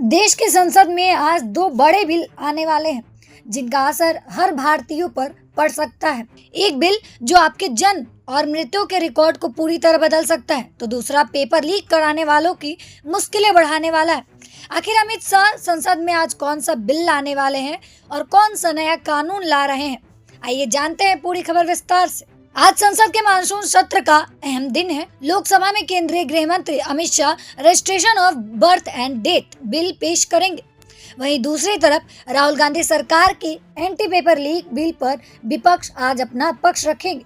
देश की संसद में आज दो बड़े बिल आने वाले हैं जिनका असर हर भारतीय पर पड़ सकता है। एक बिल जो आपके जन्म और मृत्यु के रिकॉर्ड को पूरी तरह बदल सकता है, तो दूसरा पेपर लीक कराने वालों की मुश्किलें बढ़ाने वाला है। आखिर अमित शाह संसद में आज कौन सा बिल लाने वाले हैं और कौन सा नया कानून ला रहे हैं, आइए जानते हैं पूरी खबर विस्तार से। आज संसद के मानसून सत्र का अहम दिन है। लोकसभा में केंद्रीय गृह मंत्री Amit Shah registration of birth and death bill पेश करेंगे। वहीं दूसरी तरफ राहुल गांधी सरकार के एंटी पेपर लीक बिल पर विपक्ष आज अपना पक्ष रखेंगे।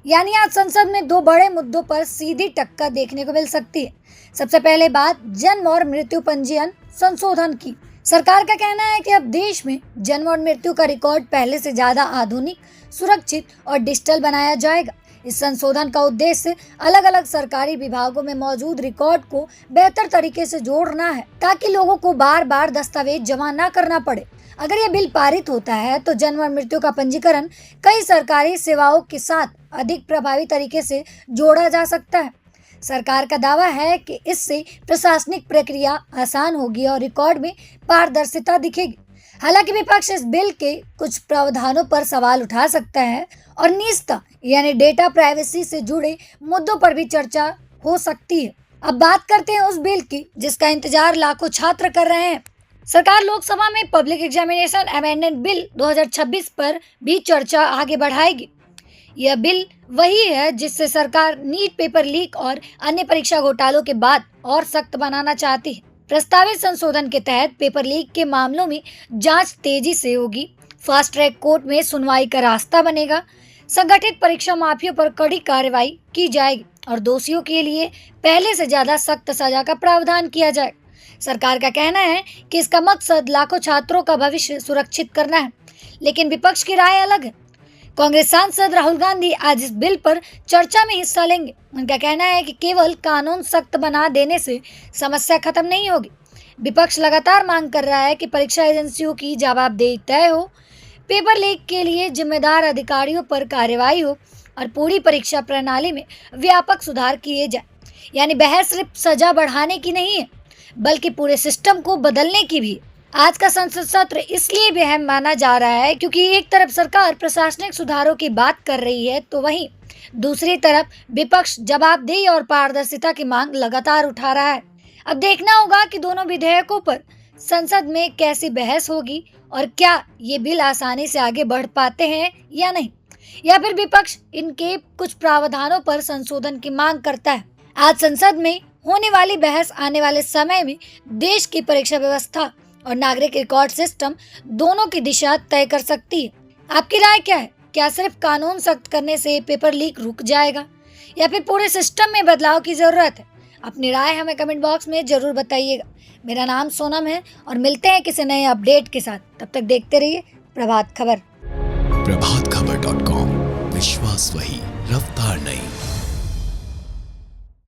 यानी आज संसद में दो बड़े मुद्दों पर सीधी टक्कर देखने को मिल सकती है। सबसे पहले बात जन्म और मृत्यु पंजीयन संशोधन की। सरकार का कहना है कि अब देश में जन्म और मृत्यु का रिकॉर्ड पहले से ज्यादा आधुनिक, सुरक्षित और डिजिटल बनाया जाएगा। इस संशोधन का उद्देश्य अलग अलग सरकारी विभागों में मौजूद रिकॉर्ड को बेहतर तरीके से जोड़ना है, ताकि लोगों को बार बार दस्तावेज जमा न करना पड़े। अगर यह बिल पारित होता है तो जन्म और मृत्यु का पंजीकरण कई सरकारी सेवाओं के साथ अधिक प्रभावी तरीके से जोड़ा जा सकता है। सरकार का दावा है कि इससे प्रशासनिक प्रक्रिया आसान होगी और रिकॉर्ड में पारदर्शिता दिखेगी। हालांकि विपक्ष इस बिल के कुछ प्रावधानों पर सवाल उठा सकता है और निजता यानी डेटा प्राइवेसी से जुड़े मुद्दों पर भी चर्चा हो सकती है। अब बात करते हैं उस बिल की जिसका इंतजार लाखों छात्र कर रहे हैं। सरकार लोकसभा में पब्लिक एग्जामिनेशन अमेंडमेंट बिल 2026 पर भी चर्चा आगे बढ़ाएगी। यह बिल वही है जिससे सरकार नीट पेपर लीक और अन्य परीक्षा घोटालों के बाद और सख्त बनाना चाहती है। प्रस्तावित संशोधन के तहत पेपर लीक के मामलों में जांच तेजी से होगी, फास्ट ट्रैक कोर्ट में सुनवाई का रास्ता बनेगा, संगठित परीक्षा माफियों पर कड़ी कार्रवाई की जाएगी और दोषियों के लिए पहले से ज्यादा सख्त सजा का प्रावधान किया जाएगा। सरकार का कहना है कि इसका मकसद लाखों छात्रों का भविष्य सुरक्षित करना है, लेकिन विपक्ष की राय अलग है। कांग्रेस सांसद राहुल गांधी आज इस बिल पर चर्चा में हिस्सा लेंगे। उनका कहना है कि केवल कानून सख्त बना देने से समस्या खत्म नहीं होगी। विपक्ष लगातार मांग कर रहा है कि परीक्षा एजेंसियों की जवाबदेही तय हो, पेपर लीक के लिए जिम्मेदार अधिकारियों पर कार्रवाई हो और पूरी परीक्षा प्रणाली में व्यापक सुधार किए जाए। यानी बहस सिर्फ सजा बढ़ाने की नहीं है, बल्कि पूरे सिस्टम को बदलने की भी। आज का संसद सत्र इसलिए भी अहम माना जा रहा है क्योंकि एक तरफ सरकार प्रशासनिक सुधारों की बात कर रही है, तो वहीं दूसरी तरफ विपक्ष जवाबदेही और पारदर्शिता की मांग लगातार उठा रहा है। अब देखना होगा कि दोनों विधेयकों पर संसद में कैसी बहस होगी और क्या ये बिल आसानी से आगे बढ़ पाते हैं या नहीं, या फिर विपक्ष इनके कुछ प्रावधानों पर संशोधन की मांग करता है। आज संसद में होने वाली बहस आने वाले समय में देश की परीक्षा व्यवस्था और नागरिक रिकॉर्ड सिस्टम दोनों की दिशा तय कर सकती है। आपकी राय क्या है? क्या सिर्फ कानून सख्त करने से पेपर लीक रुक जाएगा या फिर पूरे सिस्टम में बदलाव की जरूरत है? अपनी राय हमें कमेंट बॉक्स में जरूर बताइएगा। मेरा नाम सोनम है और मिलते हैं किसी नए अपडेट के साथ। तब तक देखते रहिए प्रभात खबर। प्रभातखबर.com, विश्वास वही, रफ्तार नहीं।